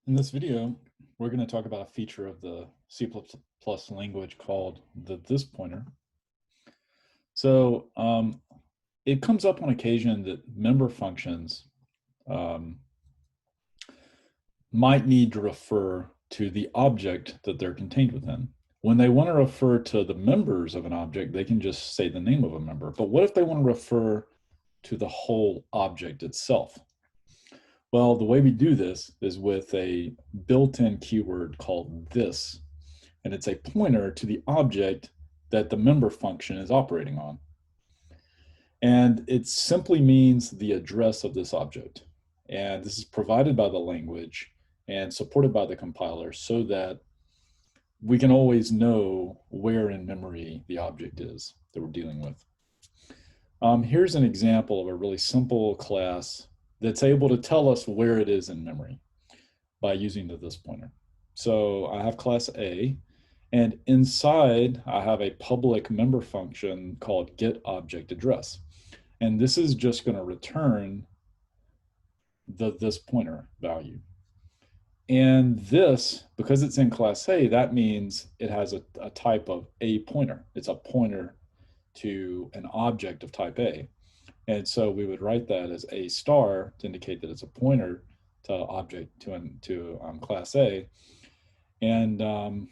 In this video, we're going to talk about a feature of the C++ language called the this pointer. So it comes up on occasion that member functions might need to refer to the object that they're contained within. When they want to refer to the members of an object, they can just say the name of a member. But what if they want to refer to the whole object itself? Well, the way we do this is with a built-in keyword called this, and it's a pointer to the object that the member function is operating on. And it simply means the address of this object. And this is provided by the language and supported by the compiler so that we can always know where in memory the object is that we're dealing with. Here's an example of a really simple class that's able to tell us where it is in memory by using the this pointer. So I have class A, and inside I have a public member function called getObjectAddress. And this is just going to return the this pointer value. And this, because it's in class A, that means it has a type of a pointer. It's a pointer to an object of type A. And so we would write that as a star to indicate that it's a pointer to object to class A. And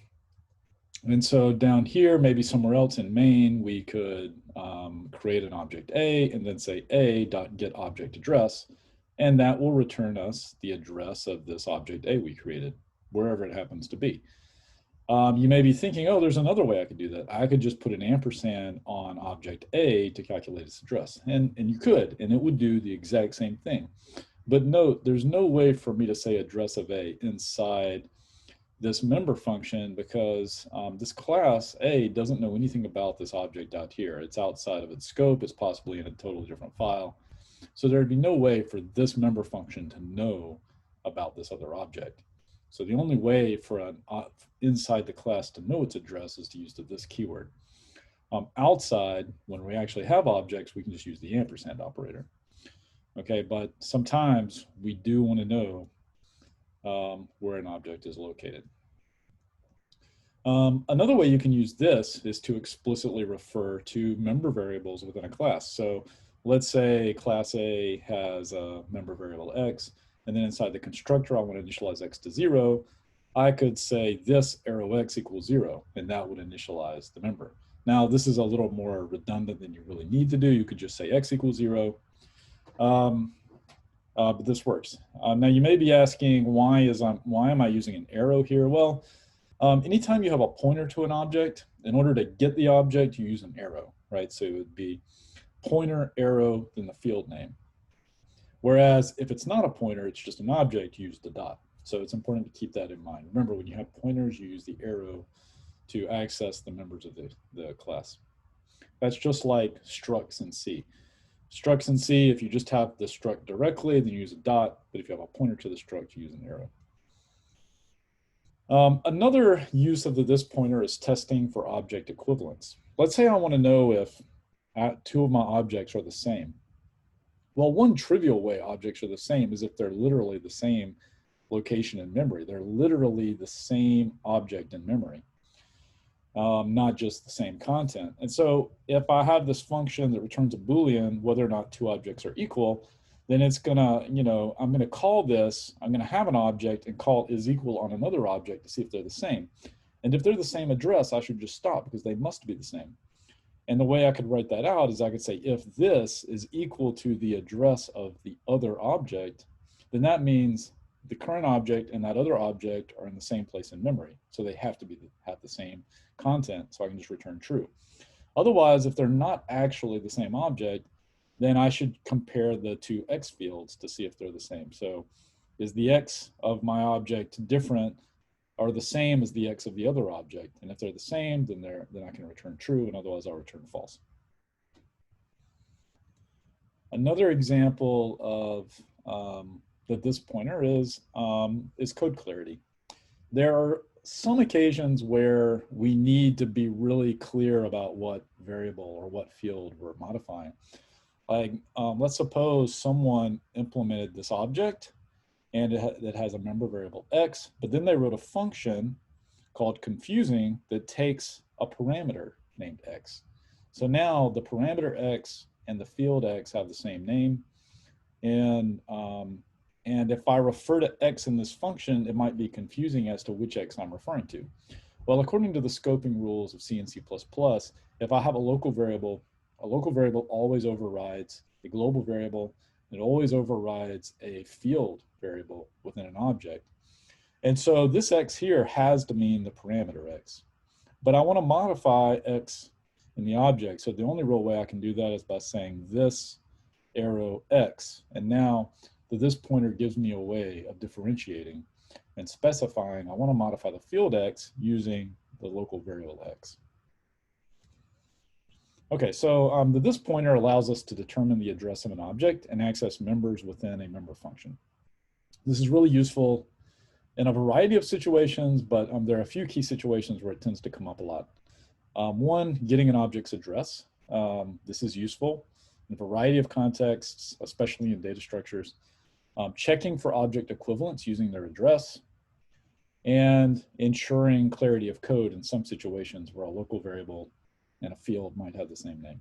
so down here, maybe somewhere else in main, we could create an object A and then say a.getObjectAddress, and that will return us the address of this object A we created, wherever it happens to be. You may be thinking, oh, there's another way I could do that. I could just put an ampersand on object A to calculate its address. And you could, and it would do the exact same thing. But note, there's no way for me to say address of A inside this member function because this class A doesn't know anything about this object out here. It's outside of its scope. It's possibly in a totally different file. So there'd be no way for this member function to know about this other object. So the only way for an inside the class to know its address is to use the this keyword. Outside, when we actually have objects, we can just use the ampersand operator. Okay, but sometimes we do want to know where an object is located. Another way you can use this is to explicitly refer to member variables within a class. So let's say class A has a member variable X, and then inside the constructor, I want to initialize X to 0. I could say this arrow X equals 0, and that would initialize the member. Now, this is a little more redundant than you really need to do. You could just say X equals 0. But this works. Now, you may be asking, why am I using an arrow here? Well, anytime you have a pointer to an object, in order to get the object, you use an arrow, right? So it would be pointer, arrow, then the field name. Whereas if it's not a pointer, it's just an object, you use the dot. So it's important to keep that in mind. Remember, when you have pointers, you use the arrow to access the members of the class. That's just like structs in C. Structs in C, if you just have the struct directly, then you use a dot. But if you have a pointer to the struct, you use an arrow. Another use of the this pointer is testing for object equivalence. Let's say I want to know if two of my objects are the same. Well, one trivial way objects are the same is if they're literally the same location in memory. They're literally the same object in memory, not just the same content. And so if I have this function that returns a Boolean, whether or not two objects are equal, then it's gonna, I'm gonna call this, I'm gonna have an object and call is equal on another object to see if they're the same. And if they're the same address, I should just stop because they must be the same. And the way I could write that out is I could say if this is equal to the address of the other object, then that means the current object and that other object are in the same place in memory. So they have to have the same content, so I can just return true. Otherwise, if they're not actually the same object, then I should compare the two X fields to see if they're the same. So is the X of my object different or the same as the X of the other object? And if they're the same, then I can return true, and otherwise I'll return false. Another example of that this pointer is code clarity. There are some occasions where we need to be really clear about what variable or what field we're modifying. Like, let's suppose someone implemented this object and it has a member variable x, but then they wrote a function called confusing that takes a parameter named x. So now the parameter x and the field x have the same name, and if I refer to x in this function, it might be confusing as to which x I'm referring to. Well, according to the scoping rules of C and C++, if I have a local variable always overrides a global variable. It always overrides a field variable within an object. And so this x here has to mean the parameter x. But I want to modify x in the object. So the only real way I can do that is by saying this arrow x. And now the this pointer gives me a way of differentiating and specifying I want to modify the field x using the local variable x. Okay, so the this pointer allows us to determine the address of an object and access members within a member function. This is really useful in a variety of situations, but there are a few key situations where it tends to come up a lot. One, getting an object's address. This is useful in a variety of contexts, especially in data structures. Checking for object equivalents using their address, and ensuring clarity of code in some situations where a local variable and a field might have the same name.